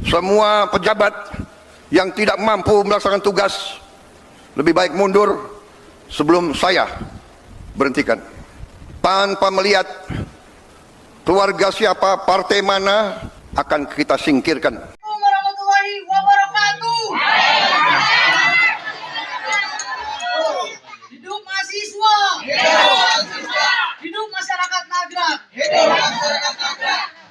Semua pejabat yang tidak mampu melaksanakan tugas lebih baik mundur sebelum saya berhentikan. Tanpa melihat keluarga siapa, partai mana, akan kita singkirkan. Warahmatullahi wabarakatuh. Hidup mahasiswa. Hidup masyarakat Nagrak.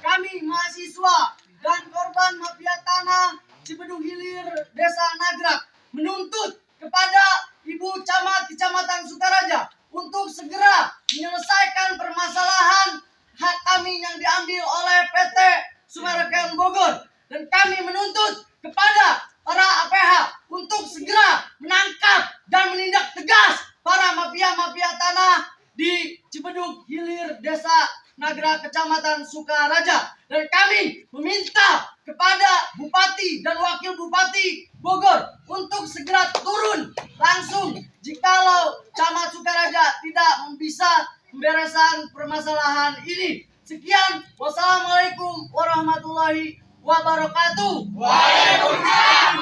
Kami mahasiswa dan korban mafia tanah Cipedung Hilir, Desa Nagrak menuntut kepada Ibu Camat Kecamatan Sukaraja untuk segera menyelesaikan permasalahan hak kami yang diambil oleh PT Summarecon Bogor, dan kami menuntut kepada para APH untuk segera menangkap dan menindak tegas para mafia-mafia tanah di Cipedung Hilir, Desa Nagrak, Kecamatan Sukaraja. Dan kami meminta kepada Bupati dan Wakil Bupati Bogor untuk segera turun langsung jikalau Camat Sukaraja tidak bisa membereskan permasalahan ini. Sekian, wassalamualaikum warahmatullahi wabarakatuh. Waalaikumsalam.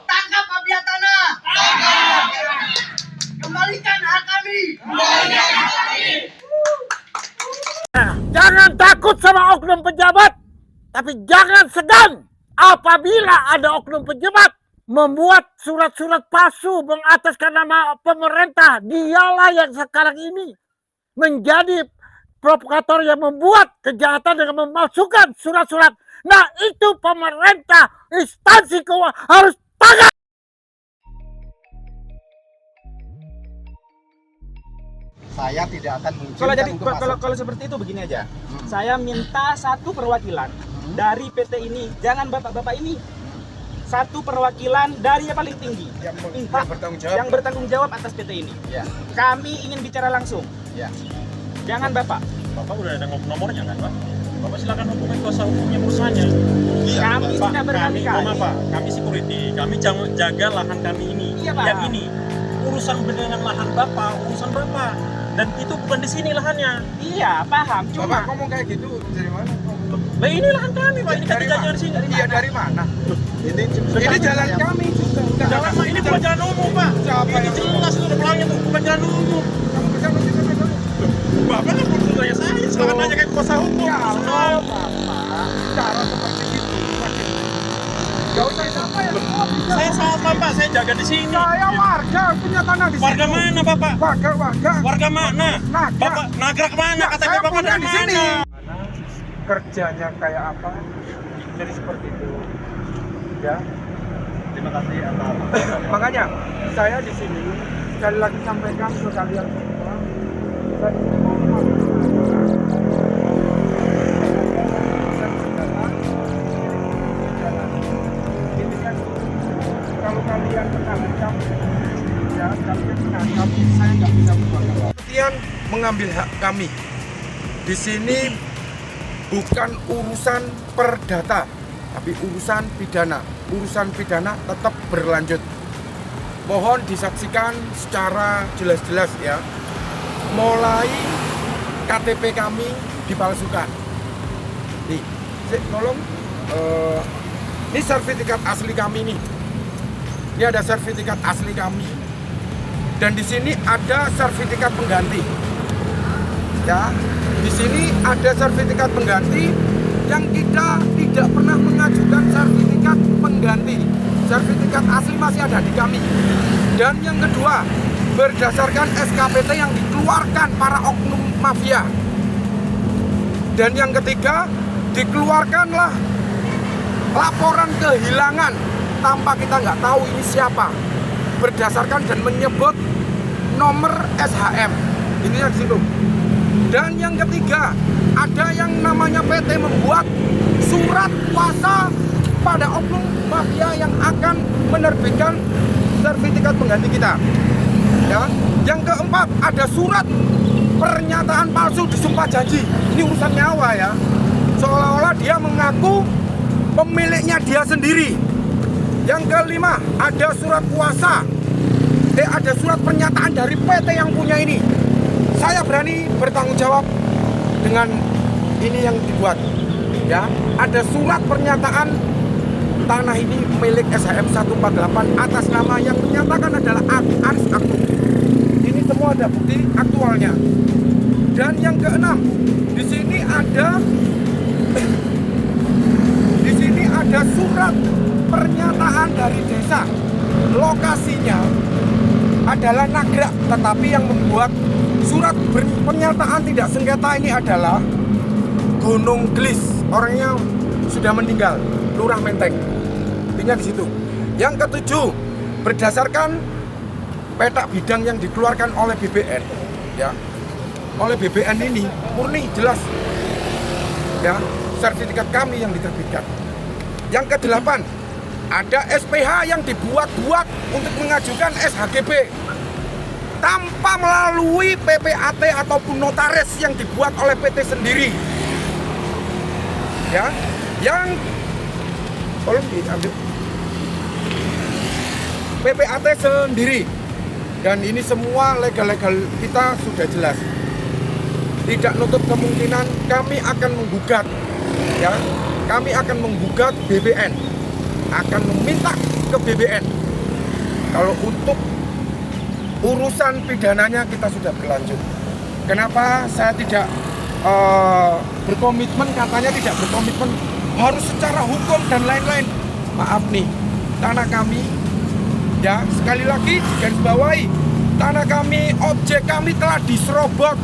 Tangkap mafia tanah. Tangkap. Kembalikan hak kami. Kembalikan hak kami. Jangan takut sama oknum pejabat, tapi jangan segan apabila ada oknum pejabat membuat surat-surat palsu mengataskan nama pemerintah. Dialah yang sekarang ini menjadi provokator yang membuat kejahatan dengan memasukkan surat-surat. Nah, itu pemerintah, instansi keuangan harus tanggap. Saya tidak akan mengizinkan kalau seperti itu begini aja. Saya minta satu perwakilan dari PT ini, jangan bapak-bapak ini. Satu perwakilan dari yang paling tinggi, yang bertanggung jawab atas PT ini. Ya. Kami ingin bicara langsung. Ya. Jangan bapak. Bapak udah ada nomornya kan, Pak? Bapak silakan hubungi kuasa hukumnya perusahaannya. Kami Pak, sudah berkali-kali. Pak, kami security, kami jaga lahan kami ini. Iya, Pak. Yang ini urusan dengan lahan Bapak, urusan Bapak. Dan itu bukan di sini lahannya. Iya, paham. Cuma Bapak ngomong kayak gitu dari mana? Lah ini lahan kami, Pak. Ini kan jalan di sini. Iya, dari mana? Ini jalan kami juga. Jalan Pak, ini bukan jalan umum, Pak. Ini jelas itu belakangnya tuh bukan jalan umum. Kamu pejabat kita kan? Bapak kan belum tanya saya, silakan nanya ke kuasa hukum. Kalau Bapak cara seperti itu, gak usah siapa yang mau bicara. Saya sama Pak, saya jaga di sini. Saya warga punya tanah di sini. Warga mana, Bapak? Warga. Warga mana? Nagrak. Bapak Nagrak mana? KTP Saya Bapak punya dari di sini. mana? Kerjanya kayak apa? Jadi seperti itu. Ya. Terima kasih atas. Makanya saya di sini sekali lagi sampaikan ke kalian semua. Saya di sini mau ini kan kalau kalian menangkap, ya kalian menangkap, saya nggak bisa berbuat apa. Kemudian mengambil hak kami. Di sini bukan urusan perdata, tapi urusan pidana. Urusan pidana tetap berlanjut. Mohon disaksikan secara jelas-jelas ya. Mulai KTP kami dipalsukan. Nih, tolong ini sertifikat asli kami nih. Ini ada sertifikat asli kami. Dan di sini ada sertifikat pengganti. Ya, di sini ada sertifikat pengganti yang kita tidak pernah mengajukan sertifikat pengganti. Sertifikat asli masih ada di kami. Dan yang kedua, berdasarkan SKPT yang dikeluarkan para oknum mafia. Dan yang ketiga, dikeluarkanlah laporan kehilangan tanpa kita nggak tahu ini siapa. Berdasarkan dan menyebut nomor SHM. Ini yang situ. Dan yang ketiga, ada yang namanya PT membuat surat kuasa pada oknum mafia yang akan menerbitkan sertifikat pengganti kita. Ya. Yang keempat, ada surat pernyataan palsu disumpah janji. Ini urusan nyawa ya. Seolah-olah dia mengaku pemiliknya dia sendiri. Yang kelima, ada surat kuasa. Ada surat pernyataan dari PT yang punya ini. Saya berani bertanggung jawab dengan ini yang dibuat. ya, ada surat pernyataan tanah ini milik SHM 148 atas nama yang menyatakan adalah Aris Aktu. Ini semua ada bukti aktualnya. Dan yang keenam, di sini ada surat pernyataan dari desa. Lokasinya adalah Nagrak, tetapi yang membuat surat pernyataan tidak sengketa ini adalah Gunung Gelis. Orangnya sudah meninggal, Lurah Menteng. Intinya di situ. Yang ketujuh, berdasarkan peta bidang yang dikeluarkan oleh BBN, ya, oleh BBN ini murni jelas, ya, sertifikat kami yang diterbitkan. Yang kedelapan, ada SPH yang dibuat-buat untuk mengajukan SHGB tanpa melalui PPAT ataupun notaris yang dibuat oleh PT sendiri. Ya, yang tolong diambil PPAT sendiri. Dan ini semua legal-legal kita sudah jelas. Tidak nutup kemungkinan kami akan menggugat, ya, kami akan menggugat BBN, akan meminta ke BBN. Kalau untuk urusan pidananya kita sudah berlanjut. Kenapa saya tidak berkomitmen, katanya tidak berkomitmen harus secara hukum dan lain-lain. Maaf nih, tanah kami, ya, sekali lagi digarisbawahi, tanah kami, objek kami telah diserobot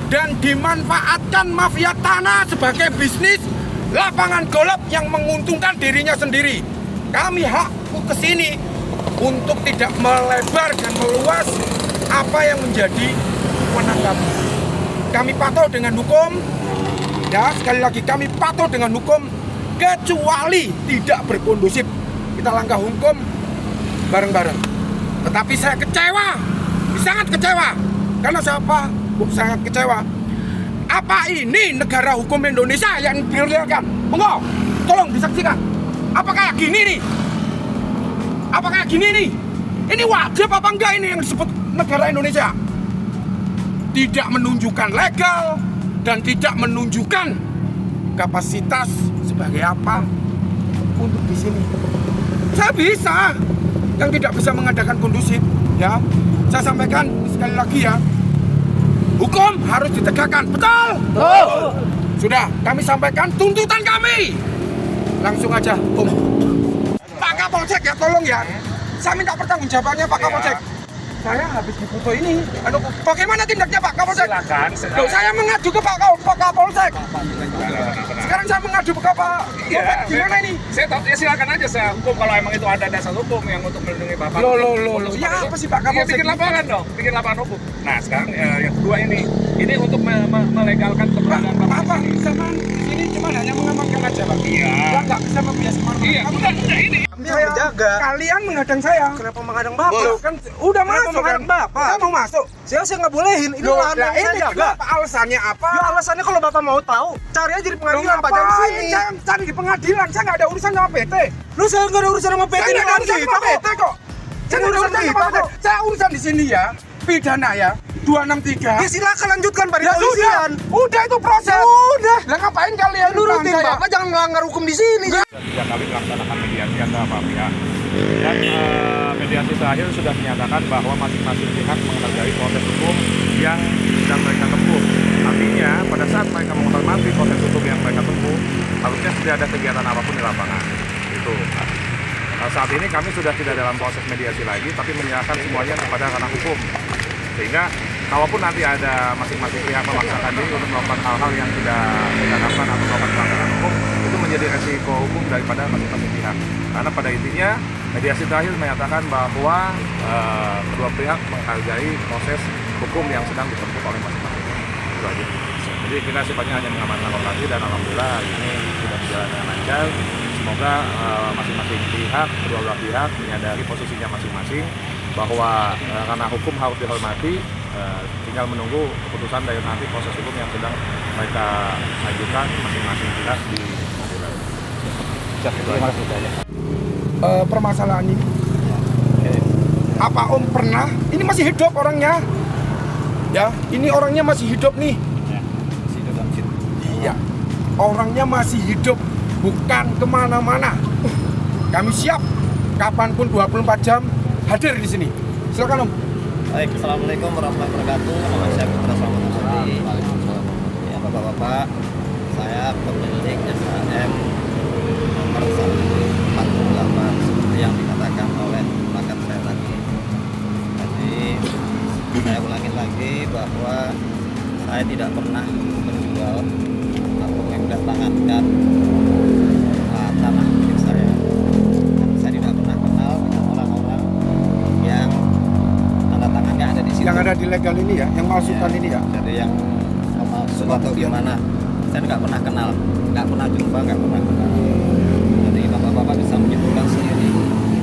dan dimanfaatkan mafia tanah sebagai bisnis lapangan golf yang menguntungkan dirinya sendiri. Kami hak ke sini untuk tidak melebar dan meluas apa yang menjadi wewenang kami. Kami patuh dengan hukum, ya, sekali lagi kami patuh dengan hukum, kecuali tidak berkondusif. Kita langkah hukum bareng-bareng. Tetapi saya kecewa, sangat kecewa. Karena siapa? Sangat kecewa. Apa ini negara hukum Indonesia yang diperlihatkan? Monggo, tolong disaksikan. Apa kayak gini nih? Apa kayak gini nih? Ini wajib apa enggak ini yang disebut negara Indonesia? Tidak menunjukkan legal dan tidak menunjukkan kapasitas sebagai apa untuk di sini. Saya bisa, yang tidak bisa mengadakan kondusif, ya. Saya sampaikan sekali lagi, ya. Hukum harus ditegakkan, betul? Betul. Sudah, kami sampaikan tuntutan kami. Langsung aja, Om. Pak Kapolsek, ya, tolong ya. Saya minta pertanggungjawabannya Pak Kapolsek. Saya habis difoto ini. Aduh, bagaimana tindaknya Pak Kapolsek? Silakan. Loh, saya mengaju ke Pak Kapolsek. Sekarang saya mengaju ke Pak. Iya, Gimana ini? Saya tahu, ya silakan aja saya hukum kalau emang itu ada dasar hukum yang untuk melindungi Bapak. Loh. Ya apa sih Pak Ya, Kapolsek? bikin lapangan dong, bikin lapangan hukum. Nah sekarang yang kedua ini untuk melegalkan keberadaan Bapak. Apa? Sama ini cuma hanya mengamankan aja Pak. Iya. Ya nggak bisa membias kemana-mana. Iya, udah ini. Saya menjaga. Kalian menghadang saya. Kenapa menghadang Bapak? Loh, kan udah masuk kan? menghadang Bapak? Saya mau masuk. Saya nggak bolehin. Ini Loh, lahan nah, yang saya ini jaga. kenapa alasannya apa? Ya alasannya kalau Bapak mau tahu, cari aja di pengadilan Pak, jangan di sini. Saya cari di pengadilan, saya nggak ada urusan sama PT. Lu saya nggak ada urusan sama PT Saya ini nggak ada nanti, urusan sama Pak. PT kok. Saya nggak ada urusan sama PT. Saya urusan di sini ya, pidana ya, 263. Ya silakan lanjutkan Pak di Ya sudah, polisian. udah itu proses. Udah. Lah ngapain kalian Nurutin saya? Bapak, jangan melanggar hukum di sini. 3 kali melaksanakan mediasi antara para pihak. Dan mediasi terakhir sudah menyatakan bahwa masing-masing pihak menghargai proses hukum yang sedang mereka tempuh. Artinya pada saat mereka menghormati proses hukum yang mereka tempuh, harusnya tidak ada kegiatan apapun di lapangan. Itu. Saat ini kami sudah tidak dalam proses mediasi lagi, tapi menyerahkan semuanya kepada ranah hukum. Sehingga kalaupun nanti ada masing-masing pihak memaksakan diri untuk melakukan hal-hal yang tidak diharapkan atau melakukan pelanggaran hukum, itu menjadi resiko hukum daripada masing-masing pihak. Karena pada intinya mediasi terakhir menyatakan bahwa kedua pihak menghargai proses hukum yang sedang ditempuh oleh masing-masing. Itu aja. Jadi kita sifatnya hanya mengamankan lokasi dan alhamdulillah ini sudah berjalan dengan lancar. Semoga masing-masing pihak, kedua belah pihak menyadari posisinya masing-masing bahwa ranah hukum harus dihormati, tinggal menunggu keputusan dari nanti proses hukum yang sedang mereka ajukan masing-masing pihak di pengadilan. Terima kasih. Permasalahan ini, apa Om pernah? Ini masih hidup orangnya, ya? Ini orangnya masih hidup nih. Iya. orangnya masih hidup, bukan kemana-mana. Kami siap kapanpun 24 jam hadir di sini. Silakan Om. Baik, Assalamualaikum warahmatullahi wabarakatuh. Nama saya Putra Selamat. Ya Bapak-Bapak, saya pemilik SHM nomor 148 seperti yang dikatakan oleh rekan saya tadi. Jadi saya ulangin lagi bahwa saya tidak pernah menjual atau mendatangkan tanah milik saya. Dan saya tidak pernah kenal dengan orang-orang yang tanda tangannya ada di situ. Yang ada di legal ini ya, yang malsukan ini ya. Jadi yang palsu atau gimana, saya nggak pernah kenal, nggak pernah jumpa, nggak pernah kenal. Jadi bapak-bapak bisa menyimpulkan sendiri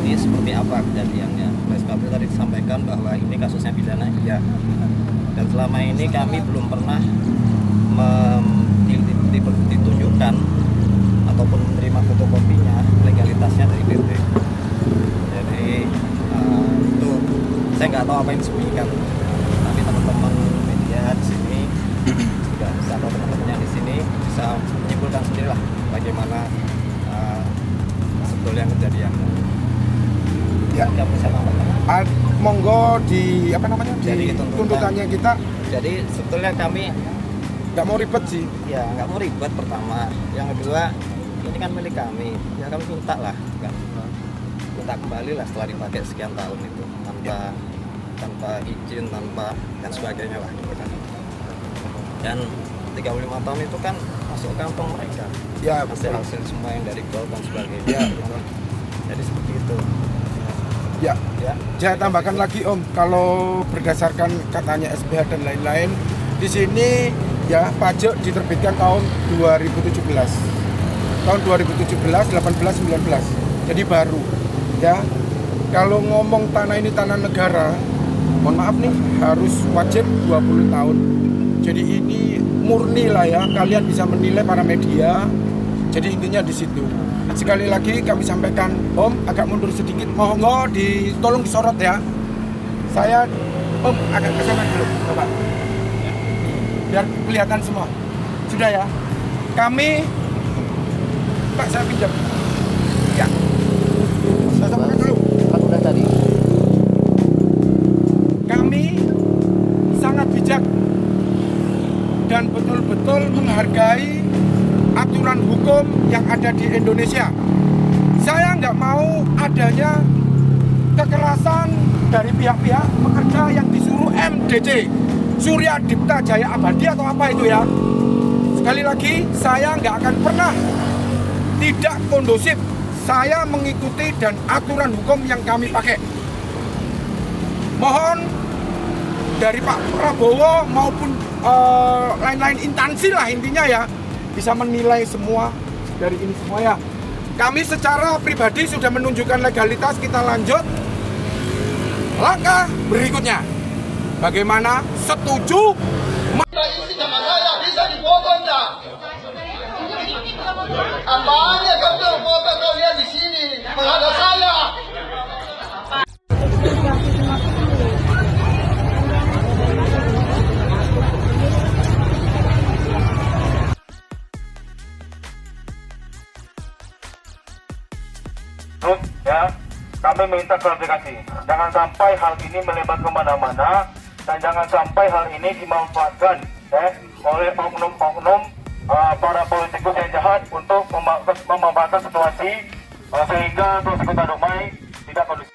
ini seperti apa kejadiannya. Oleh sebab itu tadi disampaikan bahwa ini kasusnya pidana, iya. Dan selama ini kami belum pernah ditunjukkan ataupun menerima fotokopinya legalitasnya dari PT. Jadi itu saya nggak tahu apa yang disembunyikan. Tapi teman-teman media di sini juga bisa, atau teman-teman yang di sini bisa menyimpulkan sendirilah bagaimana sebetulnya kejadiannya. Ya. Nggak bisa tambahkan. Monggo di apa namanya? Jadi Di tuntutannya kita Jadi sebetulnya kami nggak mau ribet sih. ya nggak mau ribet pertama. Yang kedua, ini kan milik kami. Ya kami minta lah, kan minta kembali lah setelah dipakai sekian tahun itu tanpa izin, tanpa dan sebagainya lah. Gitu kan. Dan 35 tahun itu kan masuk kantong mereka. Ya, Hasil semua yang dari gol dan sebagainya. Jadi seperti itu. Ya, Ya. saya tambahkan lagi Om, kalau berdasarkan katanya SPH dan lain-lain, di sini ya pajak diterbitkan tahun 2017. Tahun 2017, 18, 19. Jadi baru. Ya. Kalau ngomong tanah ini tanah negara, mohon maaf nih, harus wajib 20 tahun. Jadi ini murni lah ya, kalian bisa menilai para media. Jadi intinya di situ. Sekali lagi kami sampaikan, Om agak mundur sedikit, mohon tolong disorot ya. Saya Om agak ke sana dulu, Bapak. Biar kelihatan semua. Sudah ya. Kami Pak, saya pinjam. Ya. Saya sampaikan dulu. Udah tadi. Kami sangat bijak dan betul-betul menghargai aturan hukum yang ada di Indonesia. Saya nggak mau adanya kekerasan dari pihak-pihak pekerja yang disuruh MDC, Surya Dipta Jaya Abadi atau apa itu ya. Sekali lagi, saya nggak akan pernah tidak kondusif. Saya mengikuti dan aturan hukum yang kami pakai. Mohon dari Pak Prabowo maupun lain-lain instansi lah intinya ya, bisa menilai semua dari ini semua ya. Kami secara pribadi sudah menunjukkan legalitas, kita lanjut. Langkah berikutnya, bagaimana setuju? Isi nama saya bisa dipotong dah. Apanya kau foto kalian di sini menghadap saya? Ya, kami minta klarifikasi. Jangan sampai hal ini melebar kemana-mana dan jangan sampai hal ini dimanfaatkan oleh oknum-oknum para politikus yang jahat untuk memanfaatkan situasi sehingga terus kita damai tidak kondusif.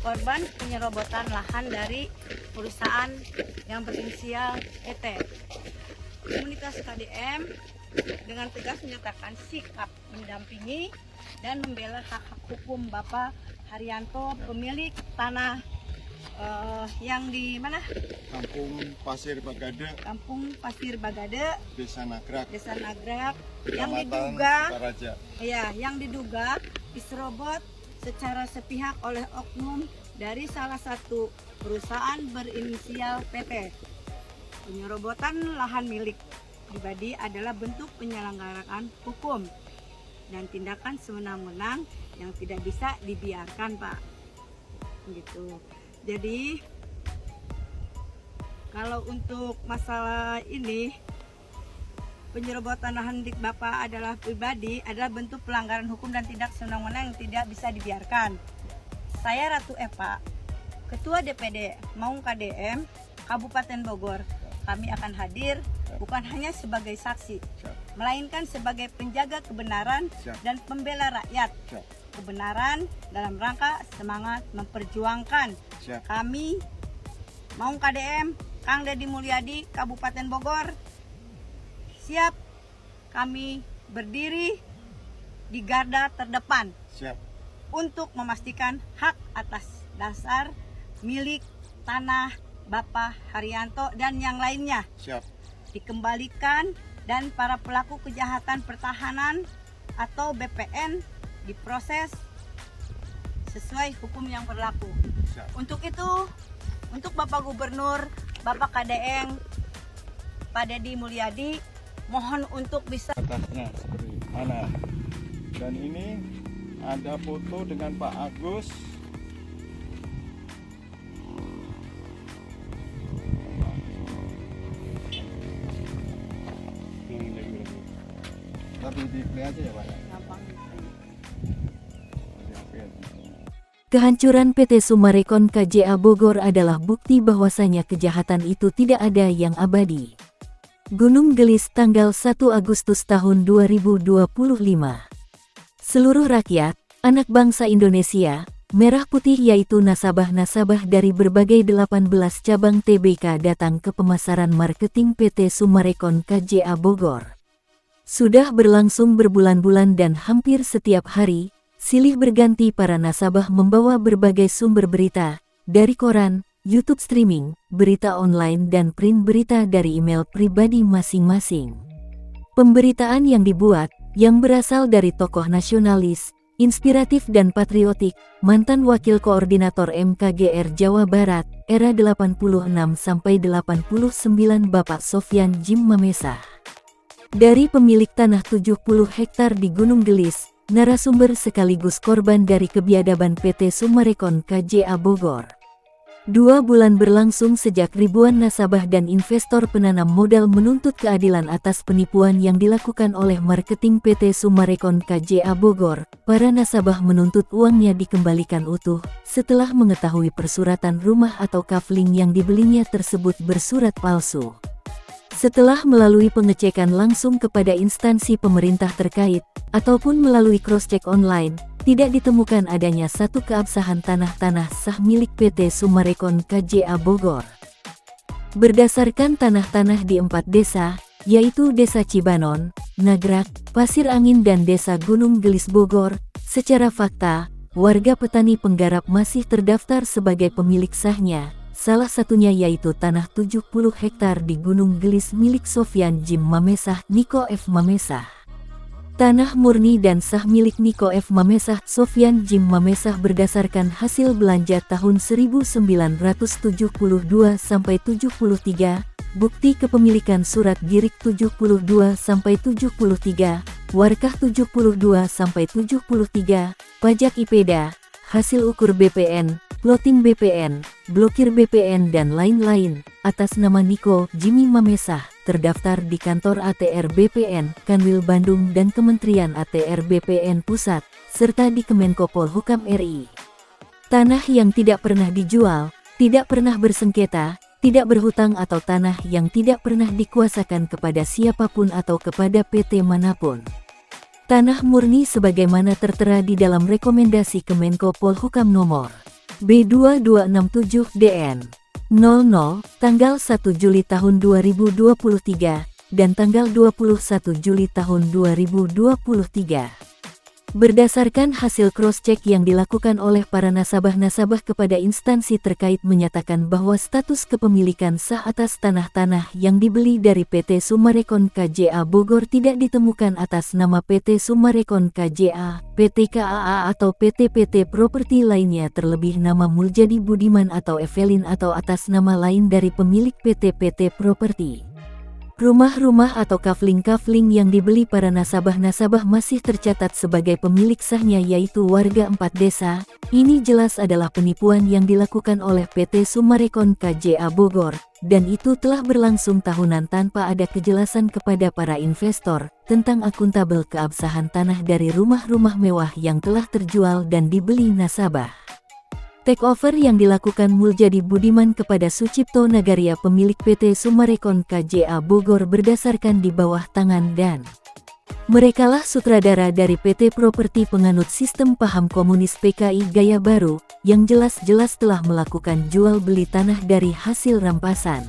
Korban penyerobotan lahan dari perusahaan yang berinisial ET. Komunitas KDM dengan tegas menyatakan sikap mendampingi dan membela hak hukum Bapak Haryanto, pemilik tanah yang di mana? Kampung Pasir Bagade, Kampung Pasir Bagade, Desa Nagrak, yang diduga, Sukaraja. ya, yang diduga diserobot secara sepihak oleh oknum dari salah satu perusahaan berinisial PT. Penyerobotan lahan milik pribadi adalah bentuk penyelenggaraan hukum dan tindakan sewenang-wenang yang tidak bisa dibiarkan, Pak. Gitu. Jadi kalau untuk masalah ini, penyerobotan lahan milik Bapak adalah pribadi adalah bentuk pelanggaran hukum dan tindak sewenang-wenang yang tidak bisa dibiarkan. Saya Ratu Eva, Ketua DPD Maung KDM Kabupaten Bogor. Kami akan hadir bukan hanya sebagai saksi, melainkan sebagai penjaga kebenaran dan pembela rakyat. Kebenaran dalam rangka semangat memperjuangkan. Kami Maung KDM Kang Deddy Mulyadi Kabupaten Bogor siap, kami berdiri di garda terdepan untuk memastikan hak atas dasar milik tanah Bapak Haryanto dan yang lainnya dikembalikan, dan para pelaku kejahatan pertahanan atau BPN diproses sesuai hukum yang berlaku. Untuk itu, untuk Bapak Gubernur, Bapak KDM Pak Deddy Mulyadi, mohon untuk bisa Atasnya seperti mana. Dan ini ada foto dengan Pak Agus. Tapi di play aja ya, Pak. Kehancuran PT Summarecon KJA Bogor adalah bukti bahwasanya kejahatan itu tidak ada yang abadi. Gunung Gelis tanggal 1 Agustus tahun 2025. Seluruh rakyat, anak bangsa Indonesia, merah putih yaitu nasabah-nasabah dari berbagai 18 cabang TBK datang ke pemasaran marketing PT Summarecon KJA Bogor. Sudah berlangsung berbulan-bulan dan hampir setiap hari, silih berganti para nasabah membawa berbagai sumber berita, dari koran, YouTube streaming, berita online dan print berita dari email pribadi masing-masing. Pemberitaan yang dibuat, yang berasal dari tokoh nasionalis, inspiratif dan patriotik, mantan Wakil Koordinator MKGR Jawa Barat, era 86-89 Bapak Sofyan Jim Mamesah. Dari pemilik tanah 70 hektar di Gunung Gelis, narasumber sekaligus korban dari kebiadaban PT Summarecon KJA Bogor. 2 bulan berlangsung sejak ribuan nasabah dan investor penanam modal menuntut keadilan atas penipuan yang dilakukan oleh marketing PT Summarecon KJA Bogor. Para nasabah menuntut uangnya dikembalikan utuh, setelah mengetahui persuratan rumah atau kafling yang dibelinya tersebut bersurat palsu. Setelah melalui pengecekan langsung kepada instansi pemerintah terkait, ataupun melalui cross-check online, tidak ditemukan adanya satu keabsahan tanah-tanah sah milik PT Summarecon KJA Bogor. Berdasarkan tanah-tanah di 4 desa, yaitu Desa Cibanon, Nagrak, Pasir Angin dan Desa Gunung Gelis Bogor, secara fakta, warga petani penggarap masih terdaftar sebagai pemilik sahnya. Salah satunya yaitu tanah 70 hektar di Gunung Gelis milik Sofyan Jim Mamesah Niko F. Mamesah. Tanah murni dan sah milik Niko F. Mamesah Sofyan Jim Mamesah berdasarkan hasil belanja tahun 1972-73, bukti kepemilikan surat Girik 72-73, Warkah 72-73, pajak IPEDA, hasil ukur BPN, plotting BPN, blokir BPN dan lain-lain, atas nama Niko Jimmy Mamesah, terdaftar di kantor ATR BPN, Kanwil Bandung dan Kementerian ATR BPN Pusat, serta di Kemenko Polhukam RI. Tanah yang tidak pernah dijual, tidak pernah bersengketa, tidak berhutang atau tanah yang tidak pernah dikuasakan kepada siapapun atau kepada PT manapun. Tanah murni sebagaimana tertera di dalam rekomendasi Kemenko Polhukam nomor B2267-DN 00 tanggal 1 Juli tahun 2023 dan tanggal 21 Juli tahun 2023. Berdasarkan hasil cross-check yang dilakukan oleh para nasabah-nasabah kepada instansi terkait menyatakan bahwa status kepemilikan sah atas tanah-tanah yang dibeli dari PT Summarecon KJA Bogor tidak ditemukan atas nama PT Summarecon KJA, PT KAA atau PT properti lainnya, terlebih nama Muljadi Budiman atau Evelyn atau atas nama lain dari pemilik PT properti. Rumah-rumah atau kafling-kafling yang dibeli para nasabah-nasabah masih tercatat sebagai pemilik sahnya, yaitu warga 4 desa. Ini jelas adalah penipuan yang dilakukan oleh PT Summarecon KJA Bogor, dan itu telah berlangsung tahunan tanpa ada kejelasan kepada para investor tentang akuntabel keabsahan tanah dari rumah-rumah mewah yang telah terjual dan dibeli nasabah. Takeover yang dilakukan Muljadi Budiman kepada Sucipto Nagaria pemilik PT Summarecon KJA Bogor berdasarkan di bawah tangan dan merekalah sutradara dari PT Properti penganut sistem paham komunis PKI Gaya Baru yang jelas-jelas telah melakukan jual beli tanah dari hasil rampasan.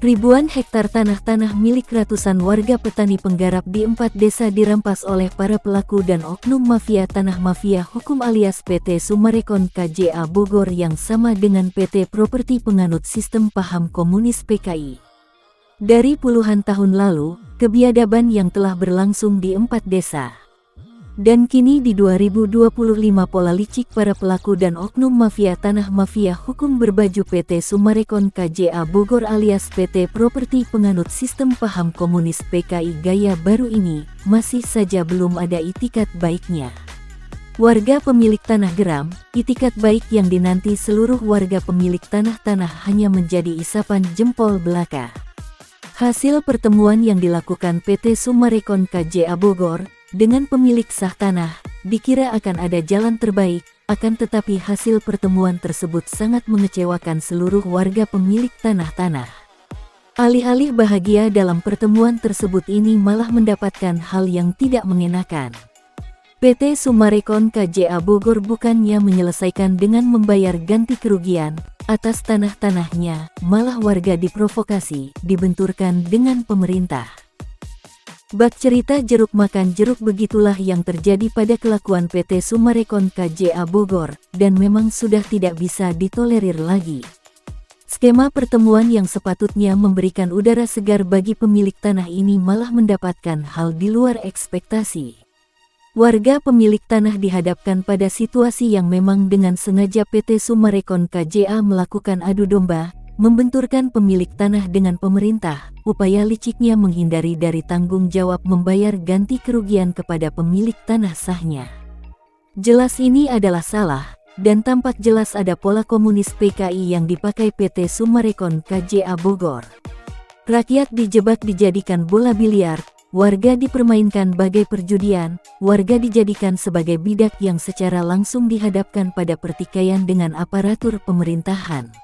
Ribuan hektar tanah-tanah milik ratusan warga petani penggarap di 4 desa dirampas oleh para pelaku dan oknum mafia tanah mafia hukum alias PT Summarecon KJA Bogor yang sama dengan PT Properti penganut sistem paham komunis PKI. Dari puluhan tahun lalu, kebiadaban yang telah berlangsung di 4 desa. Dan kini di 2025 pola licik para pelaku dan oknum mafia tanah mafia hukum berbaju PT Summarecon KJA Bogor alias PT Properti penganut sistem paham komunis PKI Gaya Baru ini masih saja belum ada itikat baiknya. Warga pemilik tanah geram, itikat baik yang dinanti seluruh warga pemilik tanah-tanah hanya menjadi isapan jempol belaka. Hasil pertemuan yang dilakukan PT Summarecon KJA Bogor dengan pemilik sah tanah, dikira akan ada jalan terbaik, akan tetapi hasil pertemuan tersebut sangat mengecewakan seluruh warga pemilik tanah-tanah. Alih-alih bahagia dalam pertemuan tersebut ini malah mendapatkan hal yang tidak mengenakan. PT Summarecon KJA Bogor bukannya menyelesaikan dengan membayar ganti kerugian atas tanah-tanahnya, malah warga diprovokasi, dibenturkan dengan pemerintah. Bak cerita jeruk makan jeruk, begitulah yang terjadi pada kelakuan PT Summarecon KJA Bogor, dan memang sudah tidak bisa ditolerir lagi. Skema pertemuan yang sepatutnya memberikan udara segar bagi pemilik tanah ini malah mendapatkan hal di luar ekspektasi. Warga pemilik tanah dihadapkan pada situasi yang memang dengan sengaja PT Summarecon KJA melakukan adu domba, membenturkan pemilik tanah dengan pemerintah, upaya liciknya menghindari dari tanggung jawab membayar ganti kerugian kepada pemilik tanah sahnya. Jelas ini adalah salah, dan tampak jelas ada pola komunis PKI yang dipakai PT Summarecon KJA Bogor. Rakyat dijebak dijadikan bola biliar, warga dipermainkan bagai perjudian, warga dijadikan sebagai bidak yang secara langsung dihadapkan pada pertikaian dengan aparatur pemerintahan.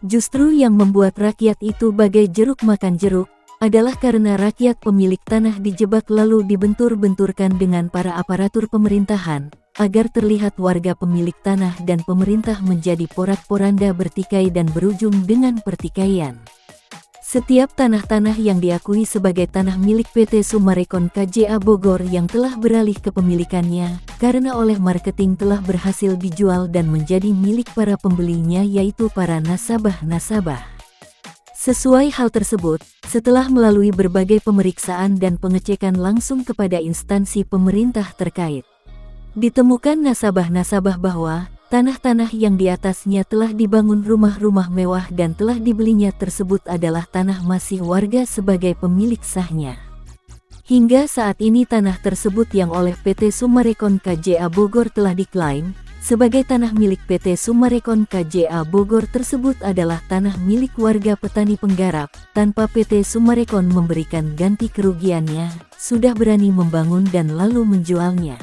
Justru yang membuat rakyat itu bagai jeruk makan jeruk, adalah karena rakyat pemilik tanah dijebak lalu dibentur-benturkan dengan para aparatur pemerintahan, agar terlihat warga pemilik tanah dan pemerintah menjadi porak-poranda bertikai dan berujung dengan pertikaian. Setiap tanah-tanah yang diakui sebagai tanah milik PT Summarecon KJA Bogor yang telah beralih kepemilikannya, karena oleh marketing telah berhasil dijual dan menjadi milik para pembelinya, yaitu para nasabah-nasabah. Sesuai hal tersebut, setelah melalui berbagai pemeriksaan dan pengecekan langsung kepada instansi pemerintah terkait, ditemukan nasabah-nasabah bahwa tanah-tanah yang di atasnya telah dibangun rumah-rumah mewah dan telah dibelinya tersebut adalah tanah masih warga sebagai pemilik sahnya. Hingga saat ini tanah tersebut yang oleh PT Summarecon KJA Bogor telah diklaim sebagai tanah milik PT Summarecon KJA Bogor tersebut adalah tanah milik warga petani penggarap, tanpa PT Summarecon memberikan ganti kerugiannya, sudah berani membangun dan lalu menjualnya.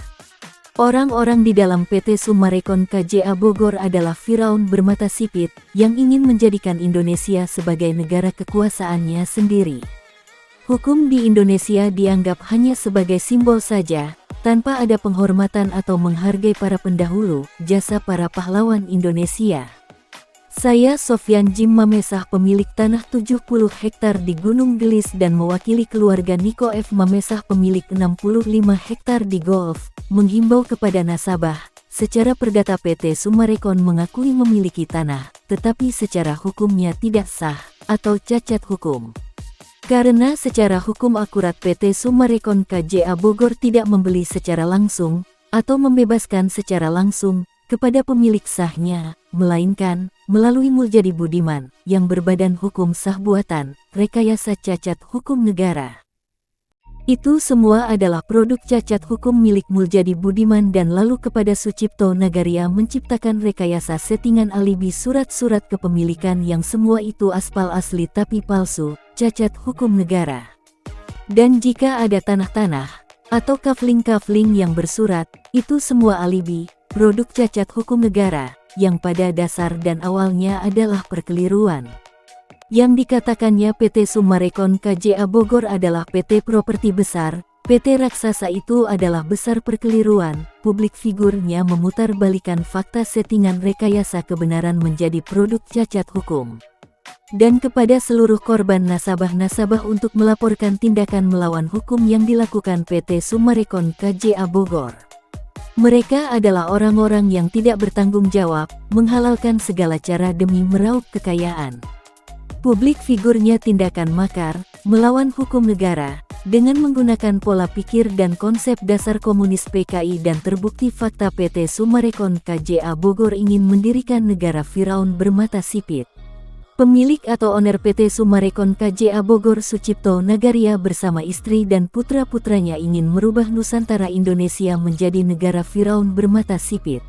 Orang-orang di dalam PT Summarecon KJA Bogor adalah Firaun bermata sipit yang ingin menjadikan Indonesia sebagai negara kekuasaannya sendiri. Hukum di Indonesia dianggap hanya sebagai simbol saja, tanpa ada penghormatan atau menghargai para pendahulu, jasa para pahlawan Indonesia. Saya Sofyan Jim Mamesah, pemilik tanah 70 hektar di Gunung Gelis dan mewakili keluarga Niko F. Mamesah, pemilik 65 hektar di Golf, menghimbau kepada nasabah, secara perdata PT Summarecon mengakui memiliki tanah, tetapi secara hukumnya tidak sah, atau cacat hukum. Karena secara hukum akurat PT Summarecon KJA Bogor tidak membeli secara langsung, atau membebaskan secara langsung, kepada pemilik sahnya, melainkan melalui Muljadi Budiman, yang berbadan hukum sah buatan, rekayasa cacat hukum negara. Itu semua adalah produk cacat hukum milik Muljadi Budiman dan lalu kepada Sucipto Nagaria menciptakan rekayasa settingan alibi surat-surat kepemilikan yang semua itu aspal asli tapi palsu, cacat hukum negara. Dan jika ada tanah-tanah, atau kafling-kafling yang bersurat, itu semua alibi, produk cacat hukum negara, yang pada dasar dan awalnya adalah perkeliruan. Yang dikatakannya PT Summarecon KJA Bogor adalah PT properti besar, PT raksasa itu adalah besar perkeliruan, publik figurnya memutarbalikkan fakta settingan rekayasa kebenaran menjadi produk cacat hukum. Dan kepada seluruh korban nasabah-nasabah untuk melaporkan tindakan melawan hukum yang dilakukan PT Summarecon KJA Bogor. Mereka adalah orang-orang yang tidak bertanggung jawab, menghalalkan segala cara demi meraup kekayaan. Publik figurnya tindakan makar, melawan hukum negara, dengan menggunakan pola pikir dan konsep dasar komunis PKI dan terbukti fakta PT Summarecon KJA Bogor ingin mendirikan negara Firaun bermata sipit. Pemilik atau owner PT Summarecon KJA Bogor Sucipto Nagaria bersama istri dan putra-putranya ingin merubah Nusantara Indonesia menjadi negara Firaun bermata sipit.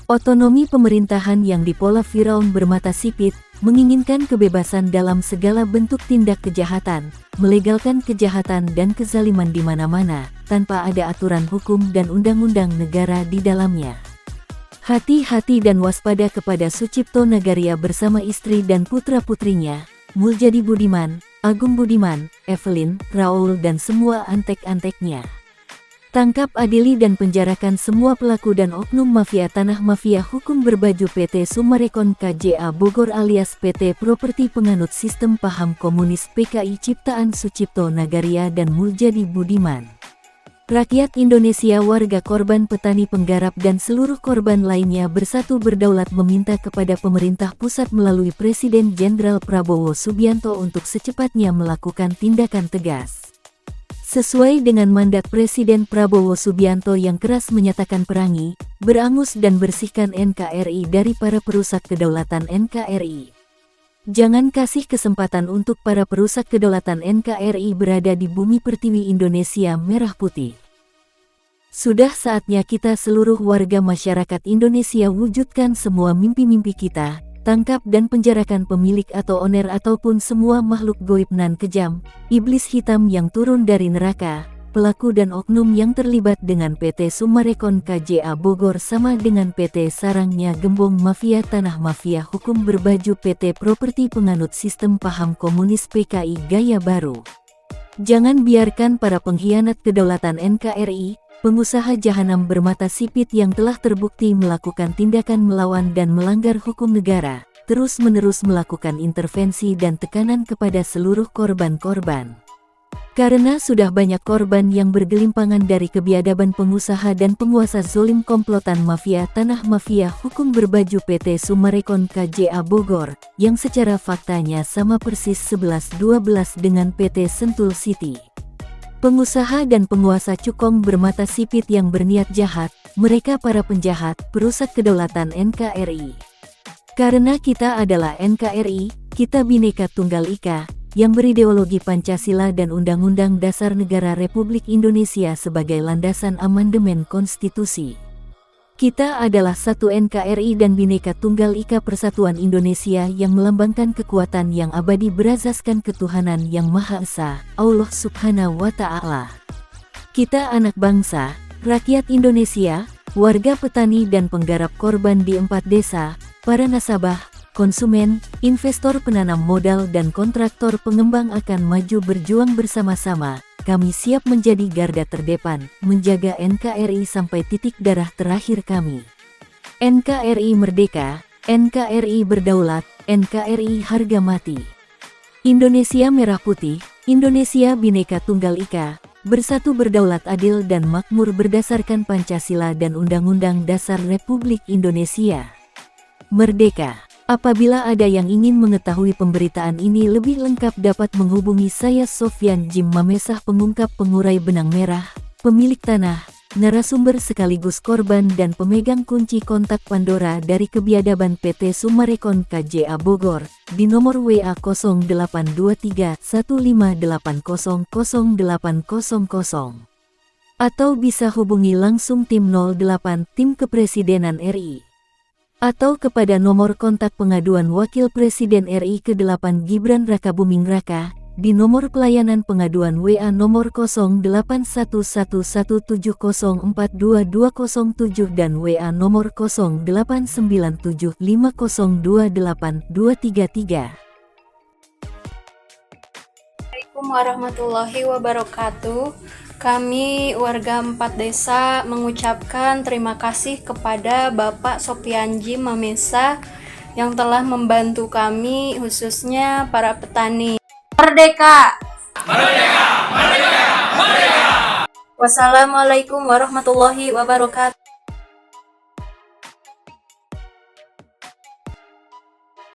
Otonomi pemerintahan yang dipola Firaun bermata sipit, menginginkan kebebasan dalam segala bentuk tindak kejahatan, melegalkan kejahatan dan kezaliman di mana-mana, tanpa ada aturan hukum dan undang-undang negara di dalamnya. Hati-hati dan waspada kepada Sucipto Nagaria bersama istri dan putra-putrinya, Muljadi Budiman, Agung Budiman, Evelyn, Raul dan semua antek-anteknya. Tangkap, adili dan penjarakan semua pelaku dan oknum mafia tanah mafia hukum berbaju PT Summarecon KJA Bogor alias PT Properti penganut sistem paham komunis PKI ciptaan Sucipto Nagaria dan Muljadi Budiman. Rakyat Indonesia, warga korban, petani penggarap dan seluruh korban lainnya bersatu berdaulat meminta kepada pemerintah pusat melalui Presiden Jenderal Prabowo Subianto untuk secepatnya melakukan tindakan tegas. Sesuai dengan mandat Presiden Prabowo Subianto yang keras menyatakan perangi, berangus dan bersihkan NKRI dari para perusak kedaulatan NKRI. Jangan kasih kesempatan untuk para perusak kedaulatan NKRI berada di bumi pertiwi Indonesia merah putih. Sudah saatnya kita seluruh warga masyarakat Indonesia wujudkan semua mimpi-mimpi kita, tangkap dan penjarakan pemilik atau owner ataupun semua makhluk goib nan kejam, iblis hitam yang turun dari neraka, pelaku dan oknum yang terlibat dengan PT Summarecon KJA Bogor sama dengan PT Sarangnya Gembong Mafia Tanah Mafia Hukum berbaju PT Properti penganut sistem paham komunis PKI gaya baru. Jangan biarkan para pengkhianat kedaulatan NKRI, pengusaha jahanam bermata sipit yang telah terbukti melakukan tindakan melawan dan melanggar hukum negara, terus-menerus melakukan intervensi dan tekanan kepada seluruh korban-korban. Karena sudah banyak korban yang bergelimpangan dari kebiadaban pengusaha dan penguasa zolim komplotan mafia tanah mafia hukum berbaju PT Summarecon KJA Bogor, yang secara faktanya sama persis 11-12 dengan PT Sentul City. Pengusaha dan penguasa cukong bermata sipit yang berniat jahat, mereka para penjahat, perusak kedaulatan NKRI. Karena kita adalah NKRI, kita Bhinneka Tunggal Ika, yang berideologi Pancasila dan Undang-Undang Dasar Negara Republik Indonesia sebagai landasan amandemen konstitusi. Kita adalah satu NKRI dan Bhinneka Tunggal Ika Persatuan Indonesia yang melambangkan kekuatan yang abadi berasaskan ketuhanan yang Maha Esa, Allah Subhanahu wa Ta'ala. Kita anak bangsa, rakyat Indonesia, warga petani dan penggarap korban di 4 desa, para nasabah, konsumen, investor penanam modal dan kontraktor pengembang akan maju berjuang bersama-sama. Kami siap menjadi garda terdepan, menjaga NKRI sampai titik darah terakhir kami. NKRI merdeka, NKRI berdaulat, NKRI harga mati. Indonesia Merah Putih, Indonesia Bhinneka Tunggal Ika, bersatu berdaulat adil dan makmur berdasarkan Pancasila dan Undang-Undang Dasar Republik Indonesia. Merdeka! Apabila ada yang ingin mengetahui pemberitaan ini lebih lengkap dapat menghubungi saya Sofyan Jim Mamesah, pengungkap pengurai benang merah, pemilik tanah, narasumber sekaligus korban dan pemegang kunci kontak Pandora dari kebiadaban PT Summarecon KJA Bogor di nomor WA 0823 15800 0800 atau bisa hubungi langsung tim 08 tim Kepresidenan RI atau kepada nomor kontak pengaduan Wakil Presiden RI ke-8 Gibran Rakabuming Raka di nomor pelayanan pengaduan WA nomor 081170422207 dan WA nomor 089750282233. Assalamualaikum warahmatullahi wabarakatuh. Kami warga 4 desa mengucapkan terima kasih kepada Bapak Sofyan Jim Mamesah yang telah membantu kami, khususnya para petani. Merdeka! Merdeka! Merdeka! Merdeka! Wassalamualaikum warahmatullahi wabarakatuh.